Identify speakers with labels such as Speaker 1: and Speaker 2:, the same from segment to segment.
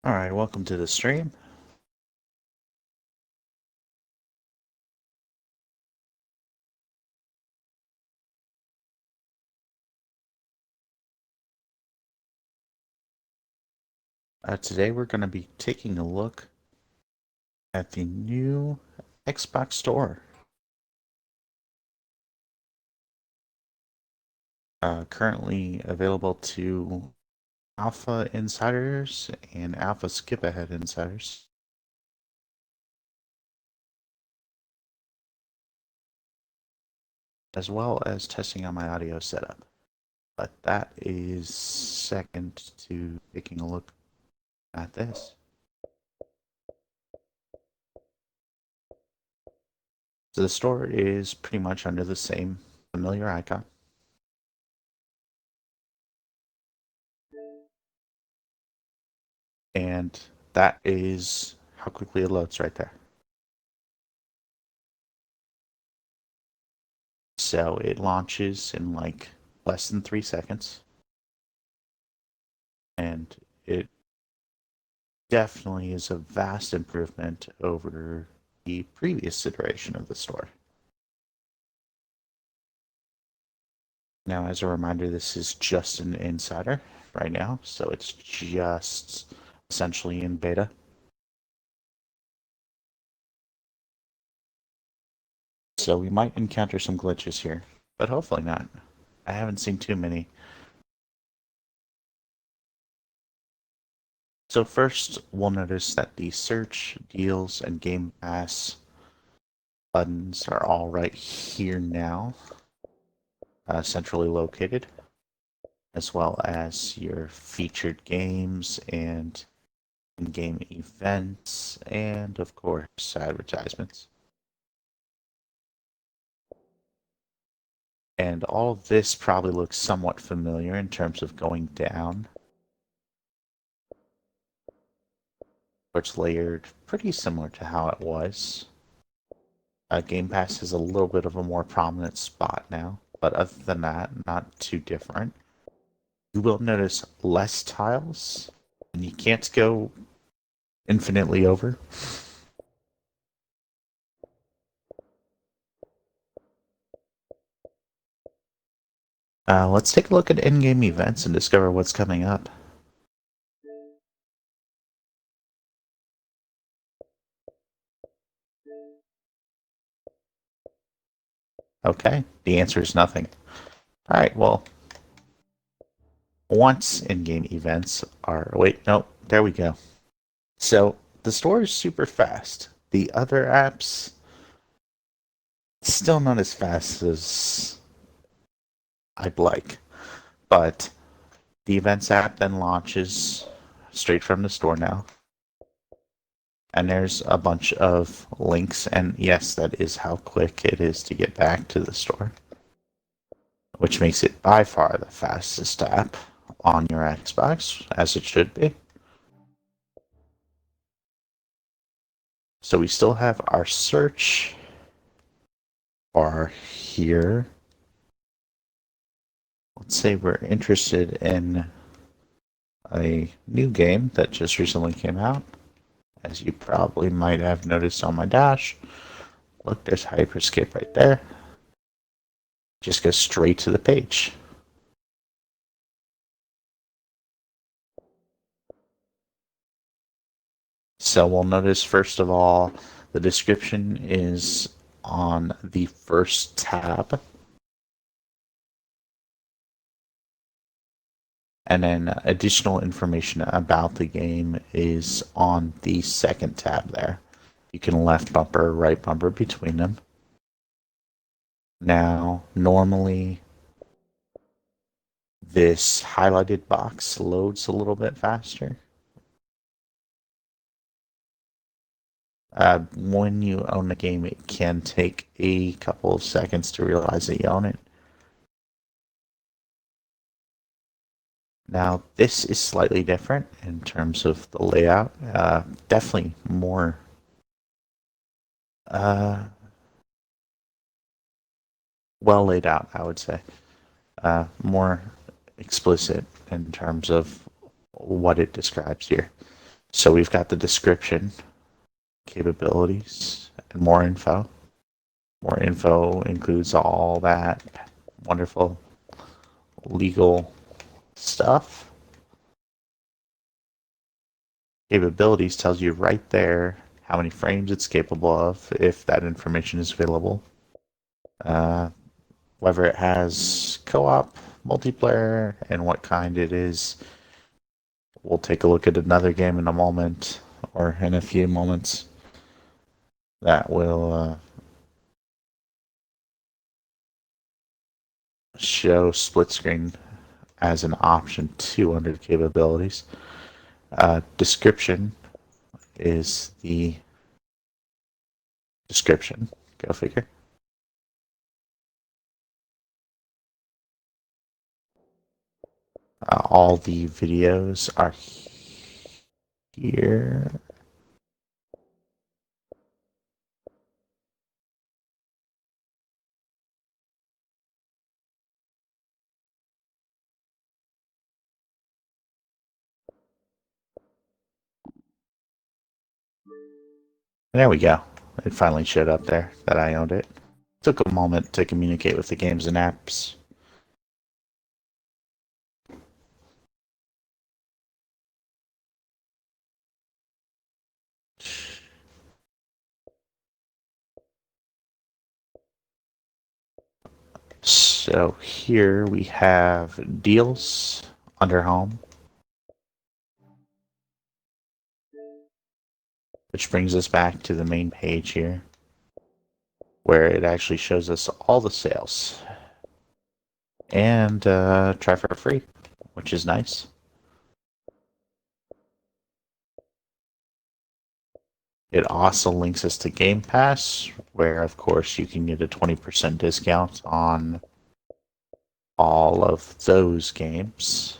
Speaker 1: Alright, welcome to the stream. Today we're going to be taking a look at the new Xbox Store. Currently available to Alpha Insiders and Alpha Skip Ahead Insiders. As well as testing on my audio setup. But that is second to taking a look at this. So the store is pretty much under the same familiar icon. And that is how quickly it loads right there. So it launches in like less than 3 seconds. And it definitely is a vast improvement over the previous iteration of the store. Now, as a reminder, this is just an insider right now, so it's just essentially in beta. So we might encounter some glitches here, but hopefully not. I haven't seen too many. So first, we'll notice that the search, deals, and Game Pass buttons are all right here now, centrally located, as well as your featured games and in-game events, and of course, advertisements. And all of this probably looks somewhat familiar in terms of going down, where it's layered pretty similar to how it was. Game Pass has a little bit of a more prominent spot now, but other than that, not too different. You will notice less tiles, and you can't go infinitely over. Let's take a look at in-game events and discover what's coming up. Okay, the answer is nothing. Alright, well, once in-game events are... Wait, no, there we go. So, the store is super fast. The other apps, still not as fast as I'd like. But the events app then launches straight from the store now. And there's a bunch of links, and yes, that is how quick it is to get back to the store, which makes it by far the fastest app on your Xbox, as it should be. So we still have our search bar here. Let's say we're interested in a new game that just recently came out. As you probably might have noticed on my dash. Look, there's Hyperskip right there. Just go straight to the page. So we'll notice, first of all, the description is on the first tab. And then additional information about the game is on the second tab there. You can left bumper, right bumper between them. Now, normally this highlighted box loads a little bit faster. When you own the game, it can take a couple of seconds to realize that you own it. Now, this is slightly different in terms of the layout. Definitely more well laid out, I would say. More explicit in terms of what it describes here. So we've got the description, capabilities, and more info. More info includes all that wonderful legal stuff. Capabilities tells you right there how many frames it's capable of, if that information is available. Uh, whether it has co-op, multiplayer, and what kind it is. We'll take a look at another game in a moment, or in a few moments, that will show split screen as an option too under the capabilities. Description is the description. Go figure. All the videos are here. There we go. It finally showed up there that I owned it. Took a moment to communicate with the games and apps. So here we have deals under home, which brings us back to the main page here, where it actually shows us all the sales and try for free, which is nice. It also links us to Game Pass, where of course you can get a 20% discount on all of those games.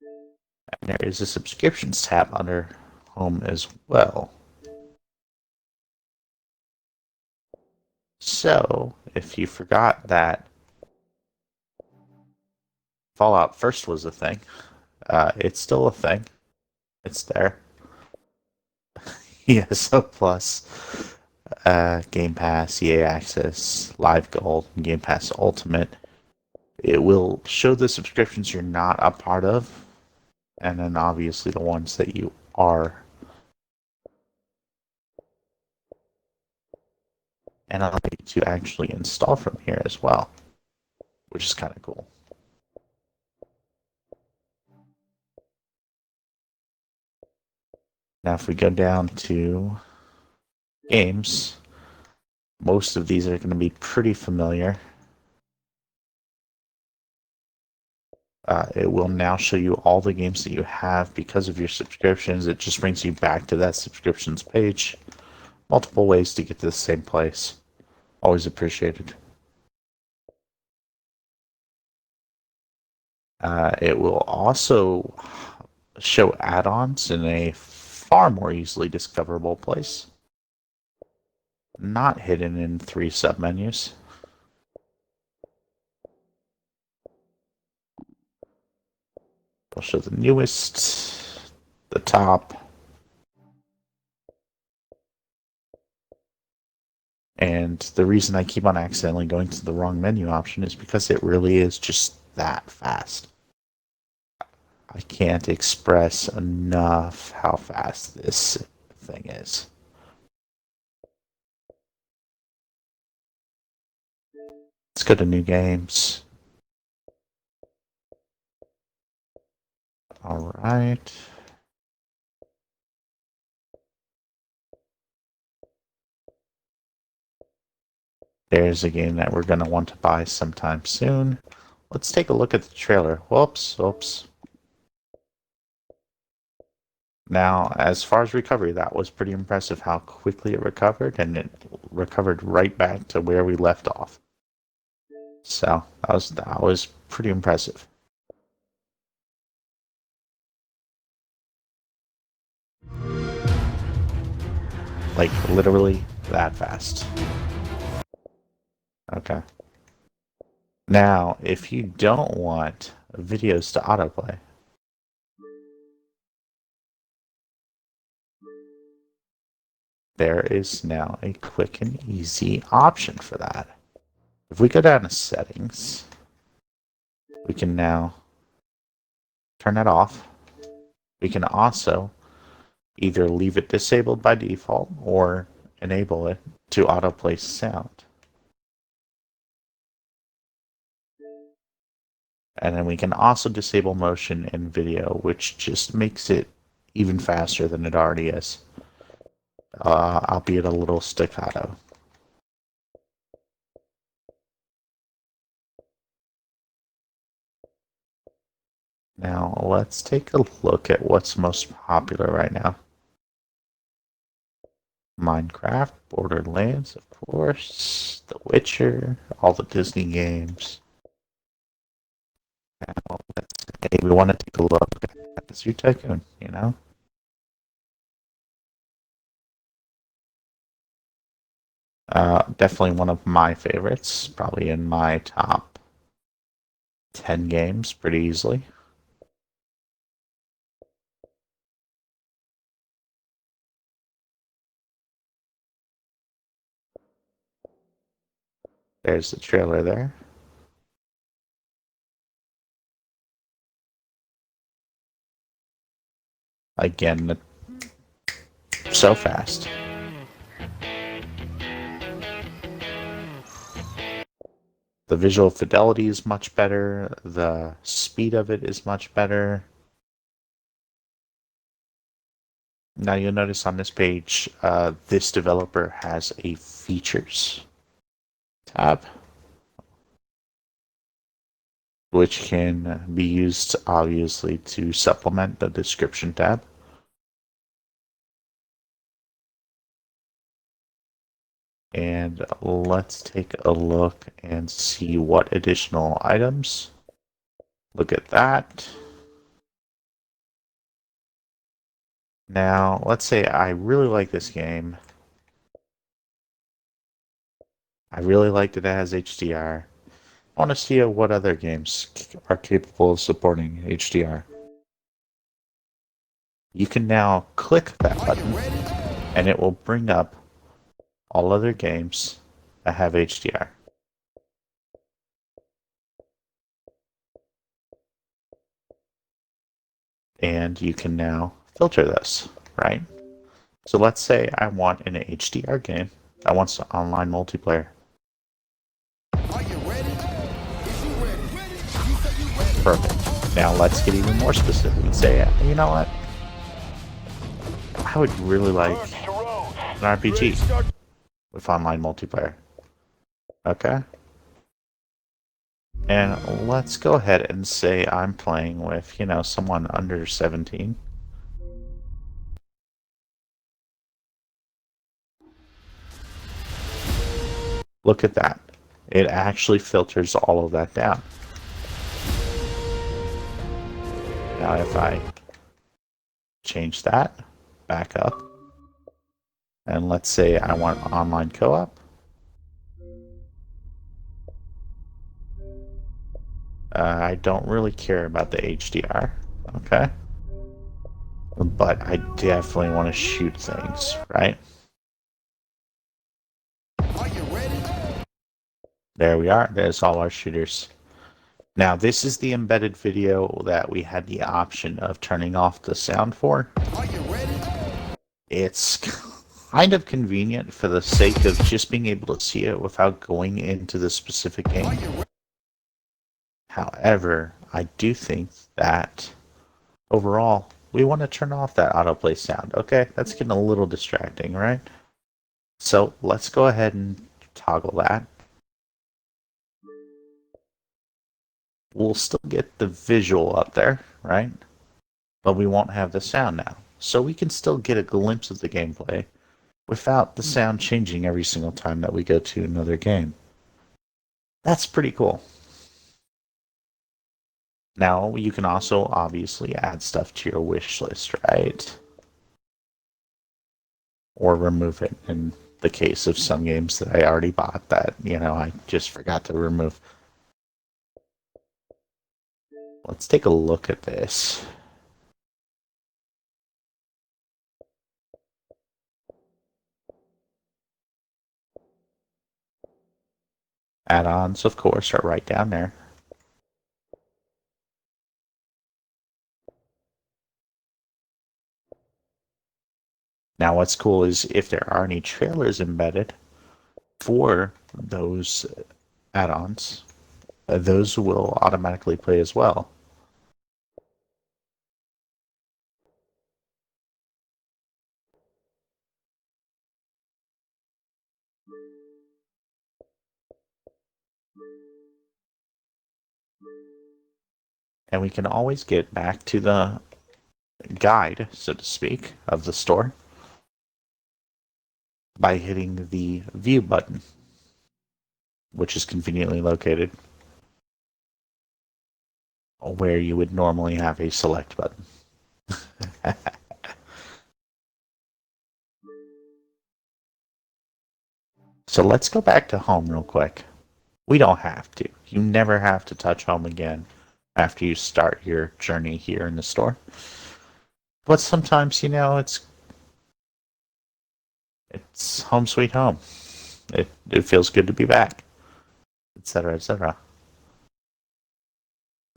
Speaker 1: And there is a subscriptions tab under home as well. So, if you forgot that Fallout First was a thing, it's still a thing. It's there. ESO Plus, Game Pass, EA Access, Live Gold, Game Pass Ultimate. It will show the subscriptions you're not a part of, and then obviously the ones that you are. And allow you to actually install from here as well, which is kind of cool. Now, if we go down to games, most of these are going to be pretty familiar. It will now show you all the games that you have because of your subscriptions. It just brings you back to that subscriptions page. Multiple ways to get to the same place. Always appreciated. It will also show add-ons in a far more easily discoverable place. Not hidden in 3 submenus. We'll show the newest, the top, and the reason I keep on accidentally going to the wrong menu option is because it really is just that fast. I can't express enough how fast this thing is. Let's go to new games. All right. There's a game that we're going to want to buy sometime soon. Let's take a look at the trailer. Whoops, oops. Now, as far as recovery, that was pretty impressive how quickly it recovered, and it recovered right back to where we left off. So that was pretty impressive. Like literally that fast. Okay. Now, if you don't want videos to autoplay, there is now a quick and easy option for that. If we go down to settings, we can now turn that off. We can also either leave it disabled by default or enable it to autoplay sound. And then we can also disable motion in video, which just makes it even faster than it already is, albeit a little staccato. Now let's take a look at what's most popular right now. Minecraft, Borderlands, of course, The Witcher, all the Disney games. Now let's say we want to take a look at the Zoo Tycoon, you know? Definitely one of my favorites, probably in my top 10 games pretty easily. There's the trailer there. Again, so fast. The visual fidelity is much better. The speed of it is much better. Now you'll notice on this page, this developer has a features tab, which can be used obviously to supplement the description tab. And let's take a look and see what additional items. Look at that. Now, let's say I really like this game. I really like that it has HDR. I want to see what other games are capable of supporting HDR. You can now click that button, and it will bring up all other games that have HDR. And you can now filter this, right? So let's say I want an HDR game that wants online multiplayer.
Speaker 2: Are you ready? Is you ready? You say you ready?
Speaker 1: Perfect. Now let's get even more specific and say, you know what? I would really like an RPG with online multiplayer. Okay? And let's go ahead and say I'm playing with, someone under 17. Look at that. It actually filters all of that down. Now if I change that back up, and let's say I want online co-op, I don't really care about the HDR, okay? But I definitely want to shoot things, right?
Speaker 2: Are you ready?
Speaker 1: There we are. There's all our shooters. Now, this is the embedded video that we had the option of turning off the sound for.
Speaker 2: Are you ready?
Speaker 1: It's kind of convenient for the sake of just being able to see it without going into the specific game. However, I do think that overall, we want to turn off that autoplay sound. Okay, that's getting a little distracting, right? So let's go ahead and toggle that. We'll still get the visual up there, right? But we won't have the sound now. So we can still get a glimpse of the gameplay without the sound changing every single time that we go to another game. That's pretty cool. Now, you can also obviously add stuff to your wish list, right? Or remove it in the case of some games that I already bought that, I just forgot to remove. Let's take a look at this. Add-ons, of course, are right down there. Now, what's cool is if there are any trailers embedded for those add-ons, those will automatically play as well. And we can always get back to the guide, so to speak, of the store by hitting the view button, which is conveniently located where you would normally have a select button. So let's go back to home real quick. We don't have to. You never have to touch home again after you start your journey here in the store. But sometimes, it's home sweet home. It feels good to be back, etc., etc.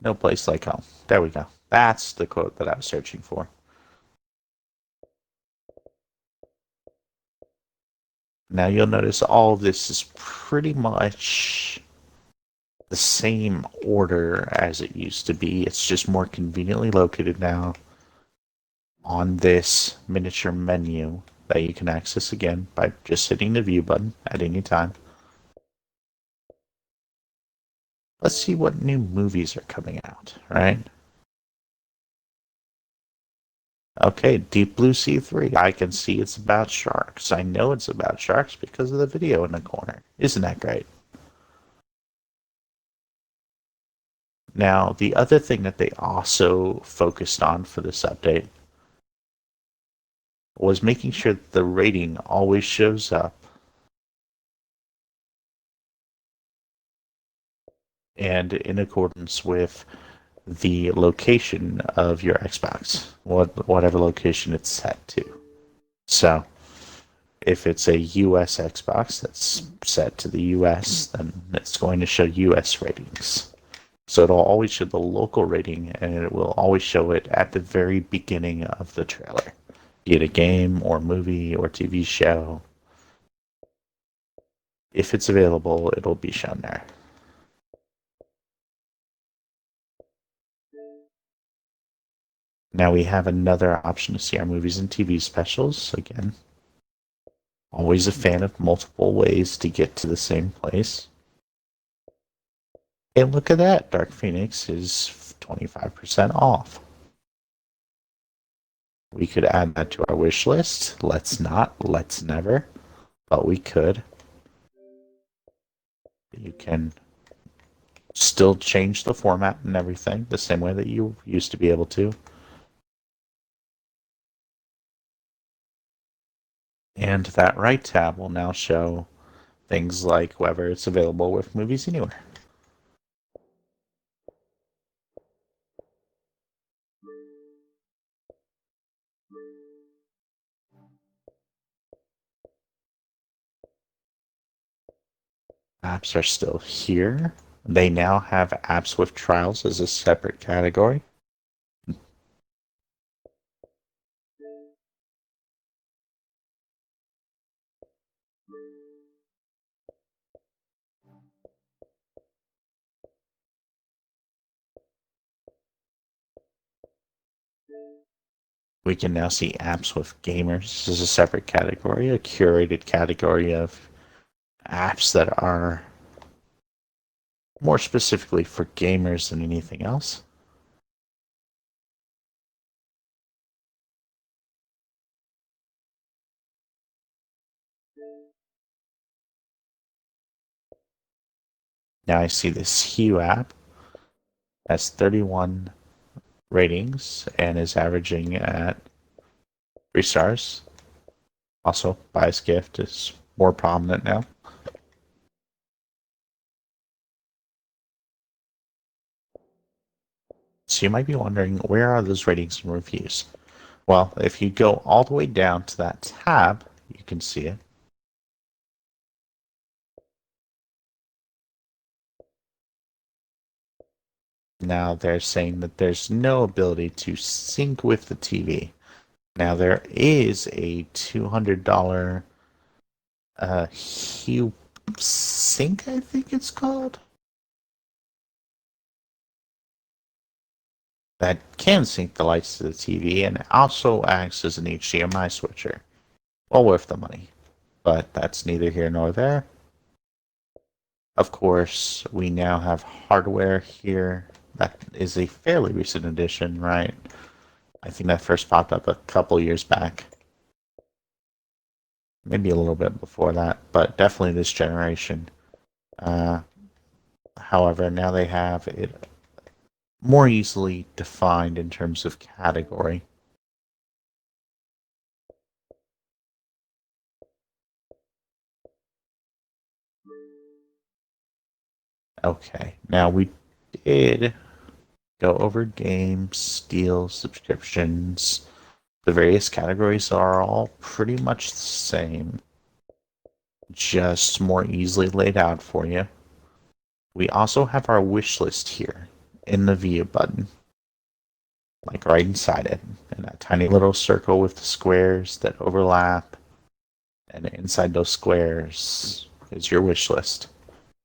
Speaker 1: No place like home. There we go. That's the quote that I was searching for. Now you'll notice all of this is pretty much the same order as it used to be. It's just more conveniently located now on this miniature menu that you can access again by just hitting the view button at any time. Let's see what new movies are coming out, right? Okay, Deep Blue Sea 3. I can see it's about sharks. I know it's about sharks because of the video in the corner. Isn't that great? Now, the other thing that they also focused on for this update was making sure that the rating always shows up and in accordance with the location of your Xbox, whatever location it's set to. So, if it's a US Xbox that's set to the US, then it's going to show US ratings. So it'll always show the local rating, and it will always show it at the very beginning of the trailer, be it a game or movie or TV show. If it's available, it'll be shown there. Now we have another option to see our movies and TV specials. Again, always a fan of multiple ways to get to the same place. And look at that, Dark Phoenix is 25% off. We could add that to our wish list. Let's not, let's never, but we could. You can still change the format and everything the same way that you used to be able to. And that right tab will now show things like whether it's available with Movies Anywhere. Apps are still here. They now have apps with trials as a separate category. We can now see apps with gamers as a separate category, a curated category of apps that are more specifically for gamers than anything else. Now I see this Hue app has 31 ratings and is averaging at 3 stars. Also, Bias Gift is more prominent now. So you might be wondering, where are those ratings and reviews? Well, if you go all the way down to that tab, you can see it. Now they're saying that there's no ability to sync with the TV. Now there is a $200 Hue Sync, I think it's called, that can sync the lights to the TV and also acts as an HDMI switcher. Well worth the money, but that's neither here nor there. Of course, we now have hardware here that is a fairly recent addition, right? I think that first popped up a couple years back. Maybe a little bit before that, but definitely this generation. However, now they have it more easily defined in terms of category. Okay, now we did go over games, deals, subscriptions. The various categories are all pretty much the same, just more easily laid out for you. We also have our wish list here in the view button, like right inside it, in that tiny little circle with the squares that overlap. And inside those squares is your wish list.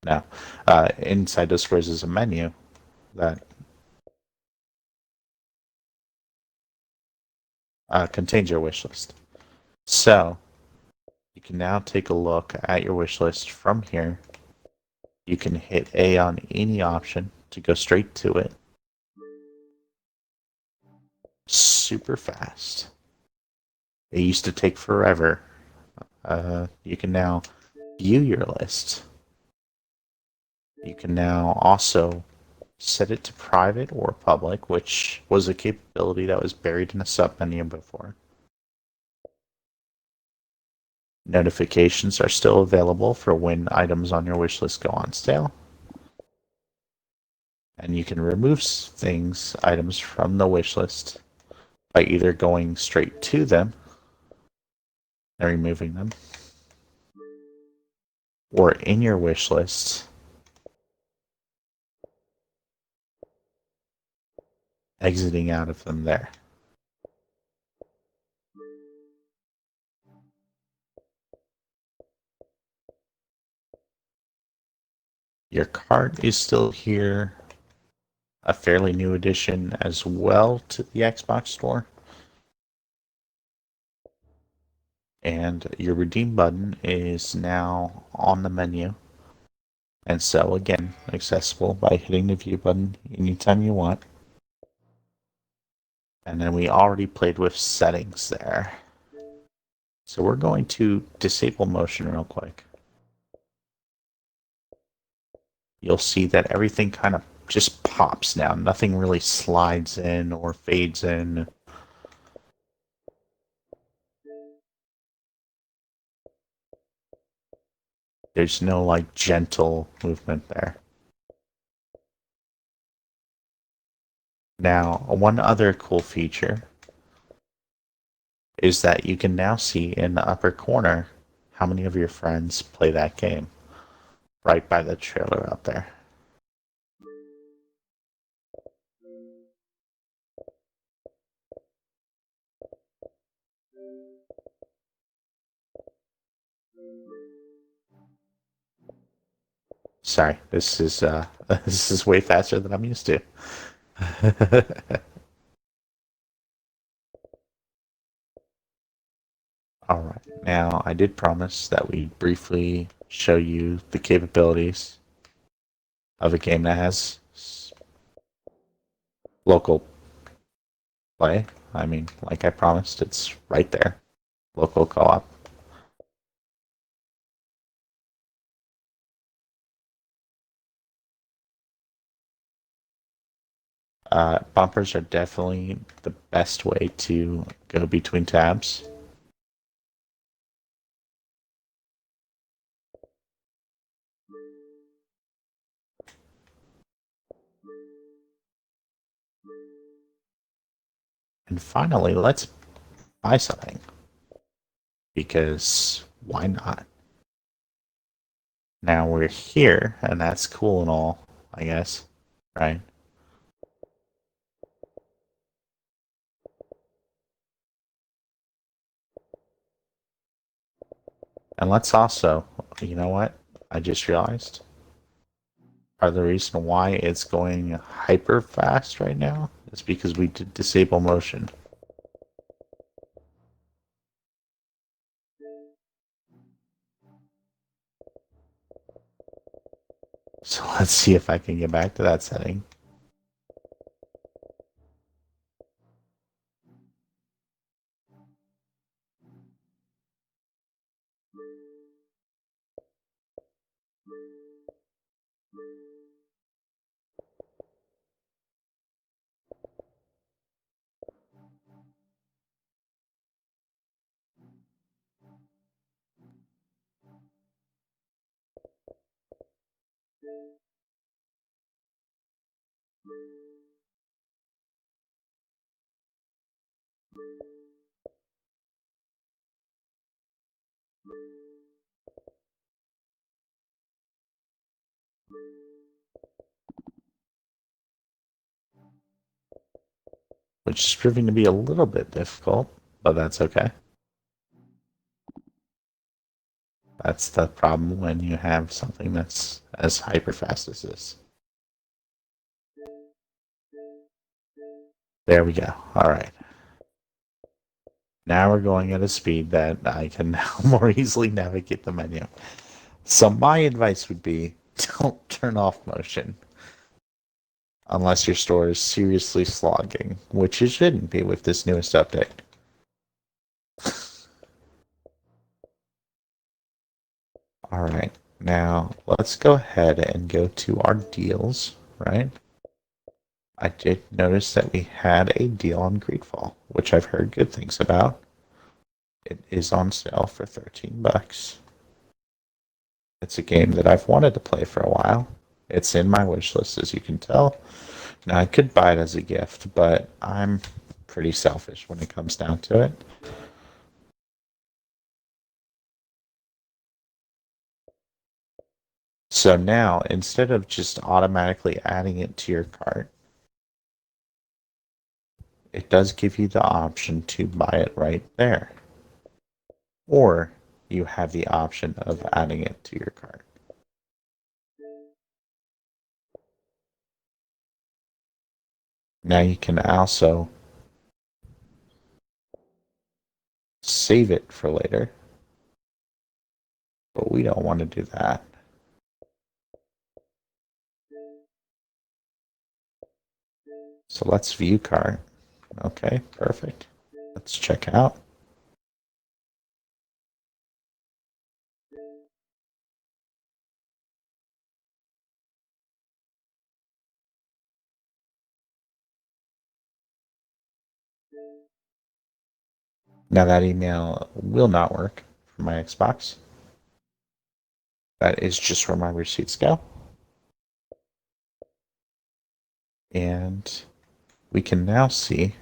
Speaker 1: Now, inside those squares is a menu that contains your wish list. So, you can now take a look at your wish list from here. You can hit A on any option to go straight to it. Super fast. It used to take forever. You can now view your list. You can now also set it to private or public, which was a capability that was buried in a submenu before. Notifications are still available for when items on your wish list go on sale. And you can remove items from the wish list by either going straight to them and removing them, or in your wish list, exiting out of them there. Your cart is still here, a fairly new addition as well to the Xbox Store. And your redeem button is now on the menu. And so, again, accessible by hitting the view button anytime you want. And then we already played with settings there. So we're going to disable motion real quick. You'll see that everything kind of just pops now. Nothing really slides in or fades in. There's no like gentle movement there. Now, one other cool feature is that you can now see in the upper corner how many of your friends play that game right by the trailer up there. Sorry, this is this is way faster than I'm used to. All right. Now, I did promise that we'd briefly show you the capabilities of a game that has local play. I mean, like I promised, it's right there. Local co-op. Bumpers are definitely the best way to go between tabs. And finally, let's buy something. Because why not? Now we're here, and that's cool and all, I guess, right? And let's also, you know what? I just realized part of the reason why it's going hyper fast right now is because we did disable motion. So let's see if I can get back to that setting. Which is proving to be a little bit difficult, but that's okay. That's the problem when you have something that's as hyper fast as this. There we go. All right. Now we're going at a speed that I can now more easily navigate the menu. So my advice would be don't turn off motion unless your store is seriously slogging, which it shouldn't be with this newest update. All right. Now let's go ahead and go to our deals, right? I did notice that we had a deal on Greedfall, which I've heard good things about. It is on sale for $13. It's a game that I've wanted to play for a while. It's in my wish list, as you can tell. Now, I could buy it as a gift, but I'm pretty selfish when it comes down to it. So now, instead of just automatically adding it to your cart, it does give you the option to buy it right there. Or you have the option of adding it to your cart. Now you can also save it for later, but we don't want to do that. So let's view cart. Okay, perfect. Let's check out. Now that email will not work for my Xbox. That is just where my receipts go. And we can now see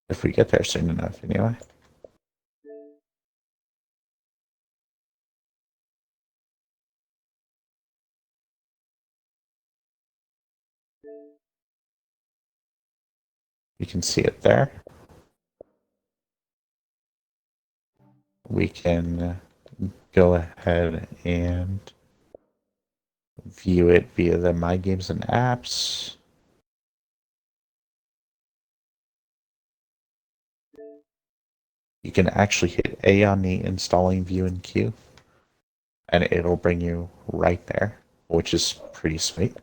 Speaker 1: if we get there soon enough anyway. You can see it there. We can go ahead and view it via the My Games and Apps. You can actually hit A on the installing view and queue, and it'll bring you right there, which is pretty sweet.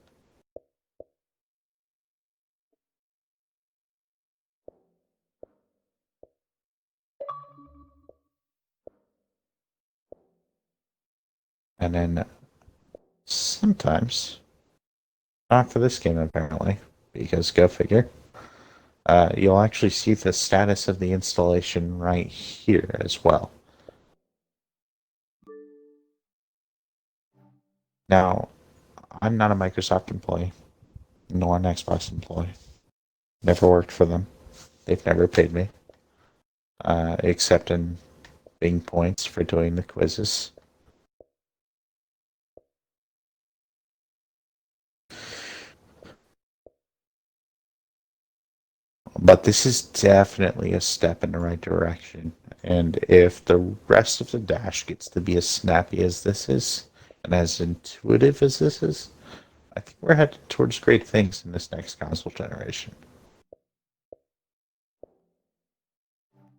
Speaker 1: And then sometimes, not for this game apparently, because go figure, you'll actually see the status of the installation right here as well. Now, I'm not a Microsoft employee, nor an Xbox employee. Never worked for them. They've never paid me, except in Bing points for doing the quizzes. But this is definitely a step in the right direction. And if the rest of the dash gets to be as snappy as this is, and as intuitive as this is, I think we're headed towards great things in this next console generation.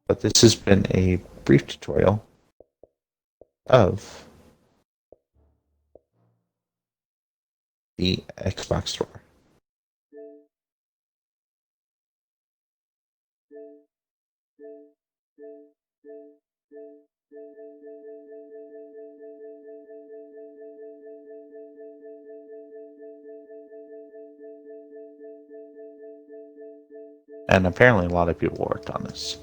Speaker 1: But this has been a brief tutorial of the Xbox Store. And apparently a lot of people worked on this.